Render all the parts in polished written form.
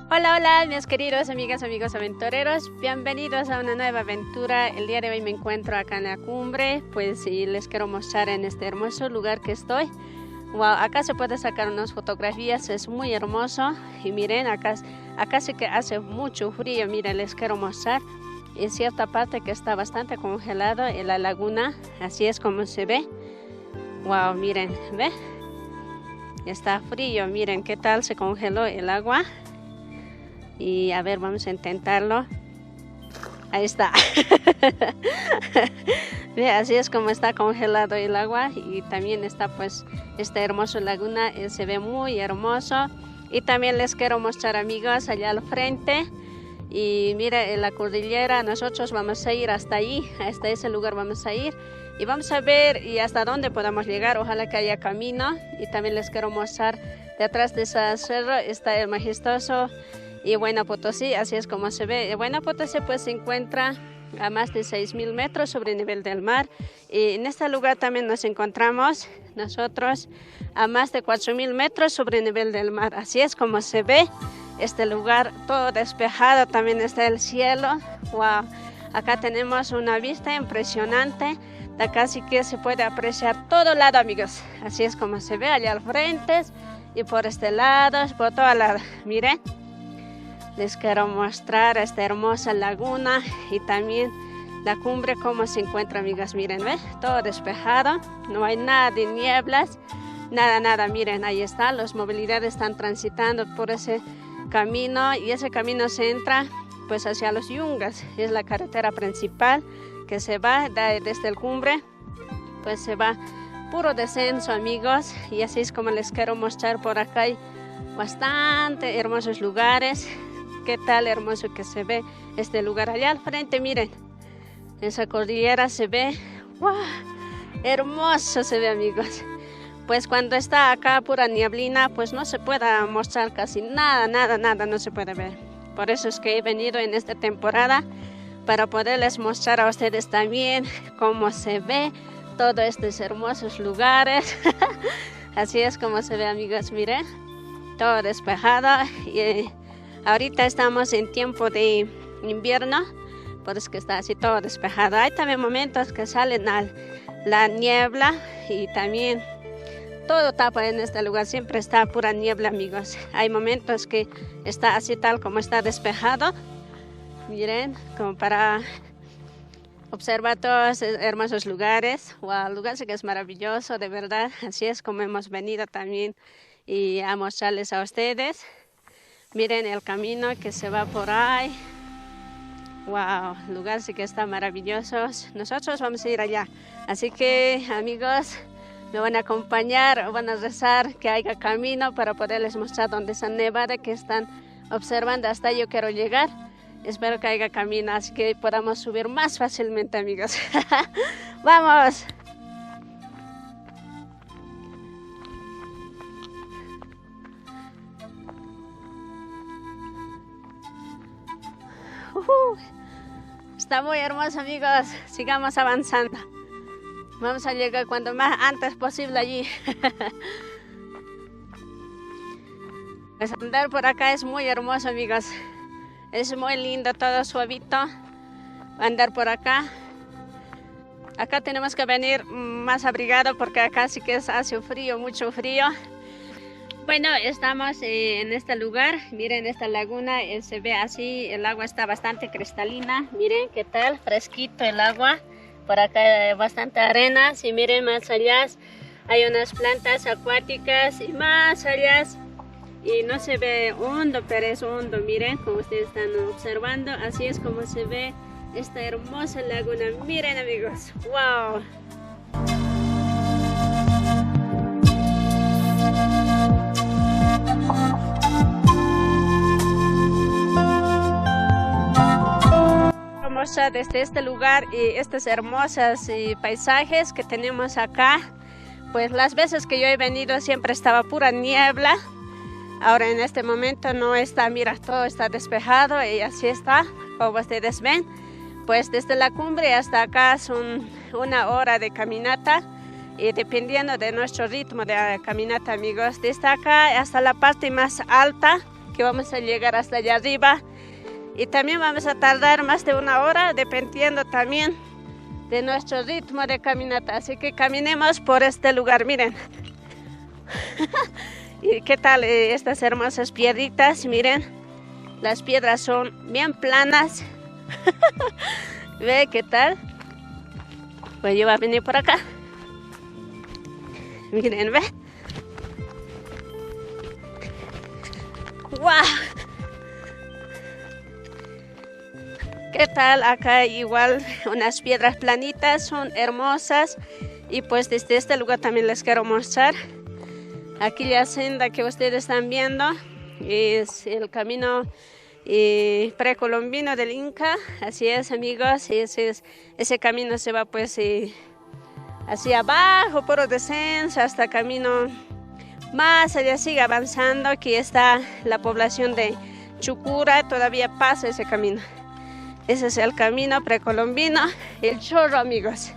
Hola, hola, mis queridos amigas, amigos aventureros, bienvenidos a una nueva aventura. El día de hoy me encuentro acá en la cumbre, pues y les quiero mostrar en este hermoso lugar que estoy. Wow, acá se puede sacar unas fotografías, es muy hermoso. Y miren, acá sí que hace mucho frío, miren, les quiero mostrar. En cierta parte que está bastante congelado en la laguna, así es como se ve. Wow, miren, ¿ve? Está frío, miren qué tal se congeló el agua. Y a ver, vamos a intentarlo. Ahí está. Ve, así es como está congelado el agua. Y también está pues esta hermosa laguna. Se ve muy hermoso. Y también les quiero mostrar, amigos, allá al frente. Y mira, en la cordillera nosotros vamos a ir hasta ahí. Hasta ese lugar vamos a ir. Y vamos a ver y hasta dónde podamos llegar. Ojalá que haya camino. Y también les quiero mostrar detrás de ese cerro está el majestuoso y Huayna Potosí, así es como se ve. Huayna Potosí pues se encuentra a más de 6.000 metros sobre el nivel del mar. Y en este lugar también nos encontramos nosotros a más de 4.000 metros sobre el nivel del mar. Así es como se ve este lugar, todo despejado, también está el cielo. Wow, acá tenemos una vista impresionante. De acá sí que se puede apreciar todo lado, amigos. Así es como se ve allá al frente y por este lado, por toda la... Miren. Les quiero mostrar esta hermosa laguna y también la cumbre cómo se encuentra, amigas. Miren, ¿ve? Todo despejado, no hay nada de nieblas, nada. Miren, ahí está, las movilidades están transitando por ese camino y ese camino se entra pues hacia los Yungas. Es la carretera principal que se va desde el cumbre, pues se va puro descenso, amigos. Y así es como les quiero mostrar por acá. Hay bastante hermosos lugares. Qué tal hermoso que se ve este lugar allá al frente, miren, esa cordillera se ve, ¡wow! Hermoso se ve, amigos. Pues cuando está acá pura nieblina, pues no se puede mostrar casi nada, no se puede ver. Por eso es que he venido en esta temporada para poderles mostrar a ustedes también cómo se ve todos estos hermosos lugares. Así es como se ve, amigos, miren, todo despejado y ahorita estamos en tiempo de invierno, por eso que está así todo despejado. Hay también momentos que salen la niebla y también todo tapa en este lugar, siempre está pura niebla, amigos. Hay momentos que está así tal como está despejado. Miren, como para observar todos esos hermosos lugares. Wow, el lugar sí que es maravilloso, de verdad. Así es como hemos venido también y a mostrarles a ustedes. Miren el camino que se va por ahí. Wow, el lugar sí que está maravilloso. Nosotros vamos a ir allá. Así que, amigos, me van a acompañar, van a rezar que haya camino para poderles mostrar dónde está nevada que están observando. Hasta yo quiero llegar. Espero que haya camino, así que podamos subir más fácilmente, amigos. ¡Vamos! Está muy hermoso, amigos. Sigamos avanzando. Vamos a llegar cuanto más antes posible allí. Pues andar por acá es muy hermoso, amigos. Es muy lindo, todo suavito. Andar por acá. Acá tenemos que venir más abrigado porque acá sí que hace frío, mucho frío. Bueno, estamos en este lugar. Miren esta laguna, se ve así, el agua está bastante cristalina. Miren qué tal, fresquito el agua. Por acá hay bastante arena. Si miren más allá, hay unas plantas acuáticas y más allá. Y no se ve hondo, pero es hondo. Miren, como ustedes están observando, así es como se ve esta hermosa laguna. Miren, amigos, wow. Hermosa desde este lugar y estos hermosos paisajes que tenemos acá. Pues las veces que yo he venido siempre estaba pura niebla. Ahora en este momento no está, mira, todo está despejado y así está, como ustedes ven. Pues desde la cumbre hasta acá son 1 hora de caminata y dependiendo de nuestro ritmo de caminata, amigos, desde acá hasta la parte más alta que vamos a llegar hasta allá arriba y también vamos a tardar más de 1 hora dependiendo también de nuestro ritmo de caminata. Así que caminemos por este lugar, miren. ¿Y qué tal estas hermosas piedritas? Miren, las piedras son bien planas. ¿Ve qué tal? Pues yo voy a venir por acá. Miren, ve. ¡Wow! ¿Qué tal? Acá igual unas piedras planitas, son hermosas. Y pues desde este lugar también les quiero mostrar. Aquí la senda que ustedes están viendo es el camino precolombino del Inca. Así es, amigos, ese camino se va pues hacia abajo, por descenso, hasta camino más allá, sigue avanzando. Aquí está la población de Chucura, todavía pasa ese camino. Ese es el camino precolombino, el Chorro, amigos.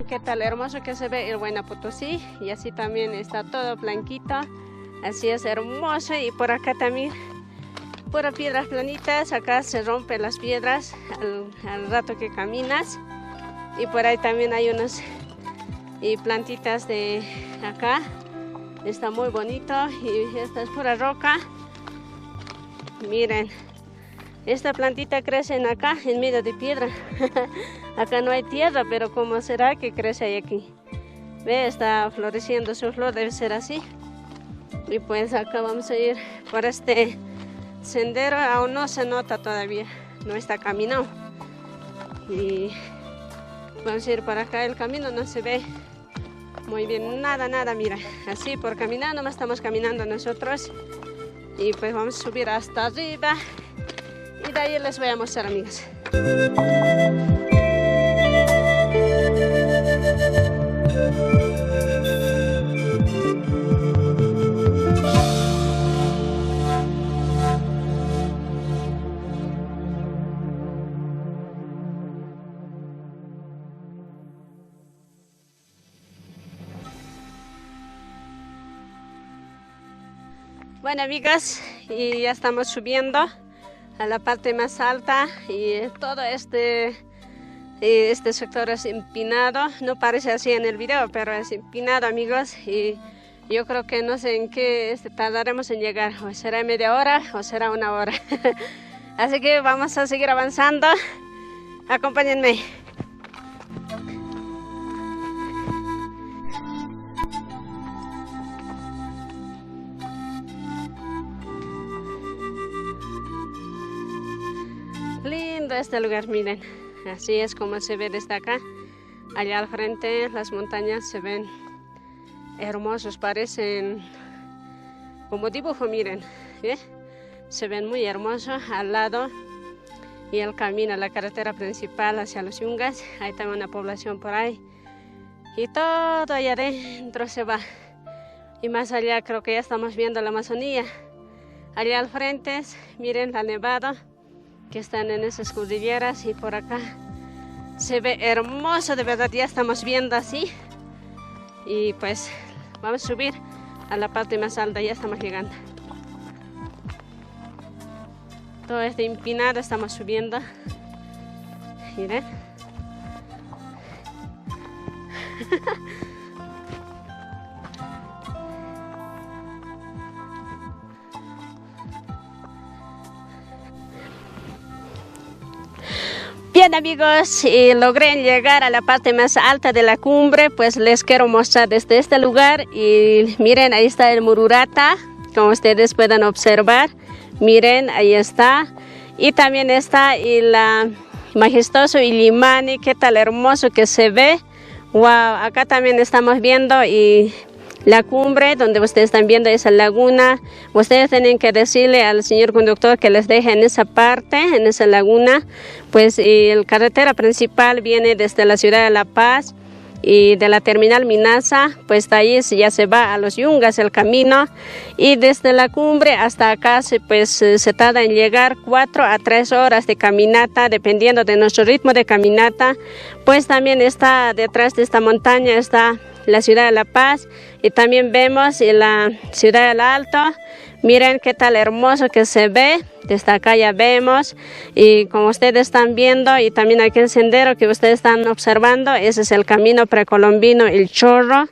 Qué tal hermoso que se ve el Huayna Potosí, y así también está todo blanquito, así es hermoso. Y por acá también por piedras planitas, acá se rompen las piedras al rato que caminas, y por ahí también hay unas plantitas de acá. Está muy bonito y esta es pura roca. Miren, esta plantita crece acá en medio de piedra. Acá no hay tierra, pero ¿cómo será que crece ahí aquí? Ve, está floreciendo su flor, debe ser así. Y pues acá vamos a ir por este sendero, aún no se nota todavía, no está caminado. Y vamos a ir por acá, el camino no se ve muy bien, nada, mira, así por caminar, nomás estamos caminando nosotros. Y pues vamos a subir hasta arriba y de ahí les voy a mostrar, amigos. Bueno, amigos, y ya estamos subiendo a la parte más alta y todo este sector es empinado. No parece así en el video, pero es empinado, amigos, y yo creo que no sé en qué tardaremos en llegar, o será media hora o será 1 hora. Así que vamos a seguir avanzando. Acompáñenme. Lindo este lugar, miren, así es como se ve desde acá. Allá al frente las montañas se ven hermosos, parecen como dibujo, miren, ¿eh? Se ven muy hermosos al lado. Y el camino, la carretera principal hacia los Yungas, hay también una población por ahí. y todo allá adentro se va. Y más allá creo que ya estamos viendo la Amazonía. Allá al frente, miren la nevada que están en esas cordilleras, y por acá se ve hermoso, de verdad, ya estamos viendo así. Y pues vamos a subir a la parte más alta, ya estamos llegando. Todo este empinado estamos subiendo. Miren. Bien amigos, y logré llegar a la parte más alta de la cumbre, pues les quiero mostrar desde este lugar. Y miren, ahí está el Mururata, como ustedes pueden observar. Miren, ahí está. Y también está la majestuoso Illimani, qué tal hermoso que se ve. Wow, acá también estamos viendo y la cumbre donde ustedes están viendo esa laguna. Ustedes tienen que decirle al señor conductor que les deje en esa parte, en esa laguna. Pues la carretera principal viene desde la ciudad de La Paz y de la terminal Minasa, pues de ahí ya se va a los Yungas el camino, y desde la cumbre hasta acá se tarda en llegar 4 a 3 horas de caminata, dependiendo de nuestro ritmo de caminata. Pues también está detrás de esta montaña está la ciudad de La Paz, y también vemos la ciudad del Alto. Miren qué tal hermoso que se ve, desde acá ya vemos, y como ustedes están viendo, y también aquí el sendero que ustedes están observando, ese es el camino precolombino, el Chorro,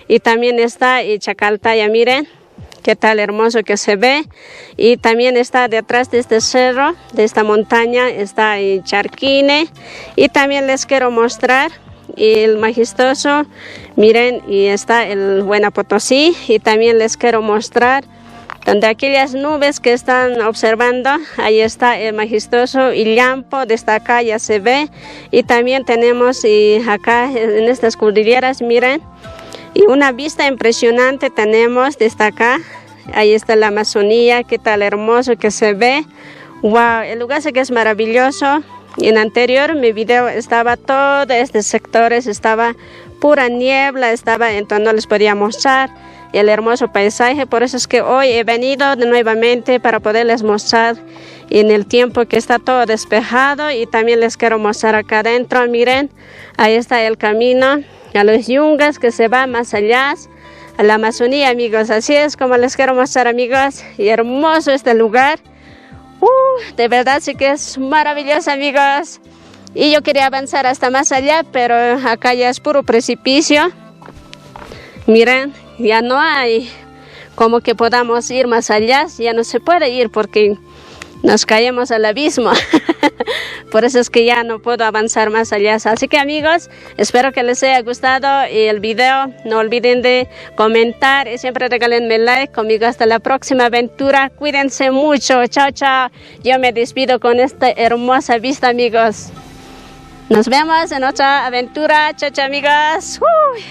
y también está Chacaltaya, miren qué tal hermoso que se ve. Y también está detrás de este cerro, de esta montaña, está Charquine, y también les quiero mostrar el majestuoso, miren, y está el Huayna Potosí, y también les quiero mostrar donde aquellas nubes que están observando, ahí está el majestuoso Illampo, desde acá ya se ve. Y también tenemos acá en estas cordilleras, miren, y una vista impresionante tenemos desde acá. Ahí está la Amazonía, qué tal hermoso que se ve. Wow, el lugar sí que es maravilloso. Y en anterior mi video estaba todo este sectores, estaba pura niebla, entonces no les podía mostrar el hermoso paisaje. Por eso es que hoy he venido nuevamente para poderles mostrar en el tiempo que está todo despejado. Y también les quiero mostrar acá adentro, miren, ahí está el camino a los Yungas que se va más allá a la Amazonía, amigos. Así es como les quiero mostrar, amigos, y hermoso este lugar. De verdad sí que es maravilloso, amigos. Y yo quería avanzar hasta más allá, pero acá ya es puro precipicio. Miren, ya no hay como que podamos ir más allá, ya no se puede ir porque nos caemos al abismo. Por eso es que ya no puedo avanzar más allá. Así que amigos, espero que les haya gustado el video. No olviden de comentar y siempre regálenme like. Conmigo hasta la próxima aventura. Cuídense mucho. Chao, chao. Yo me despido con esta hermosa vista, amigos. Nos vemos en otra aventura. Chao, chao, amigos. Uy.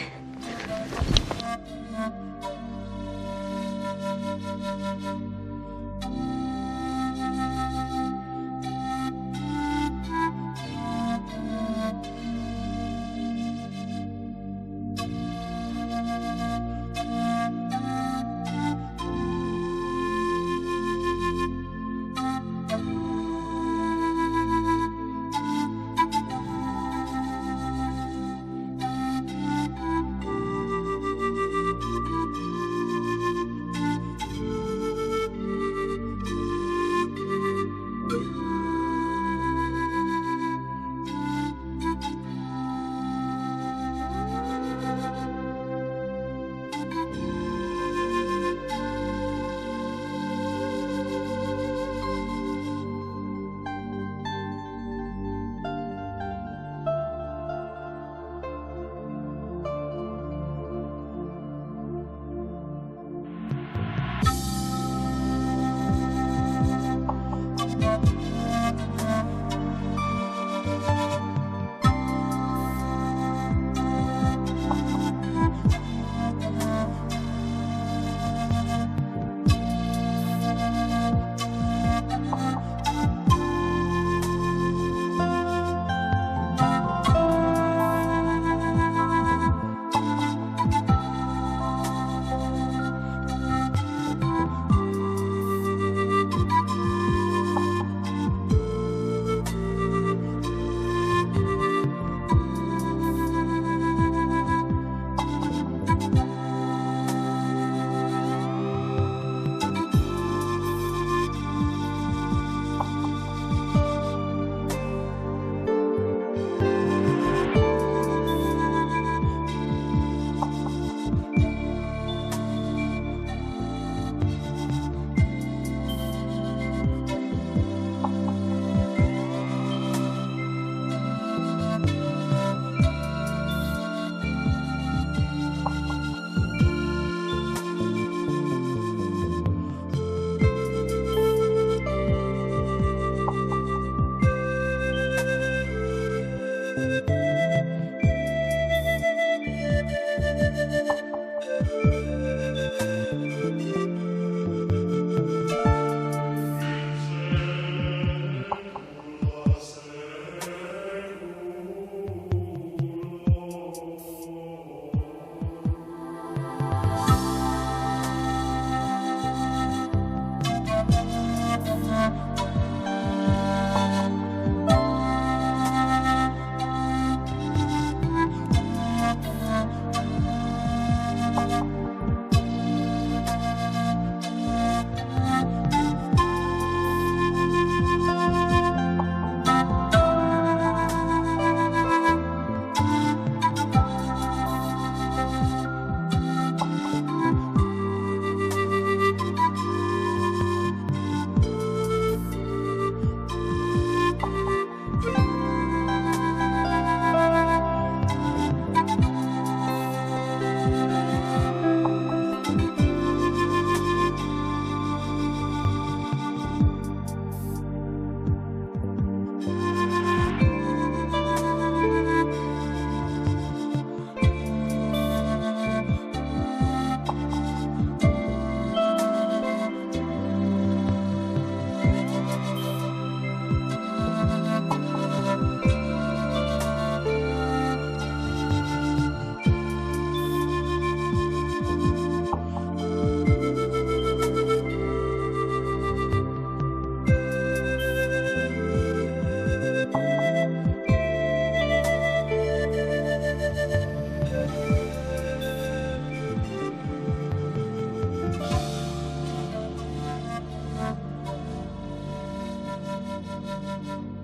Thank you.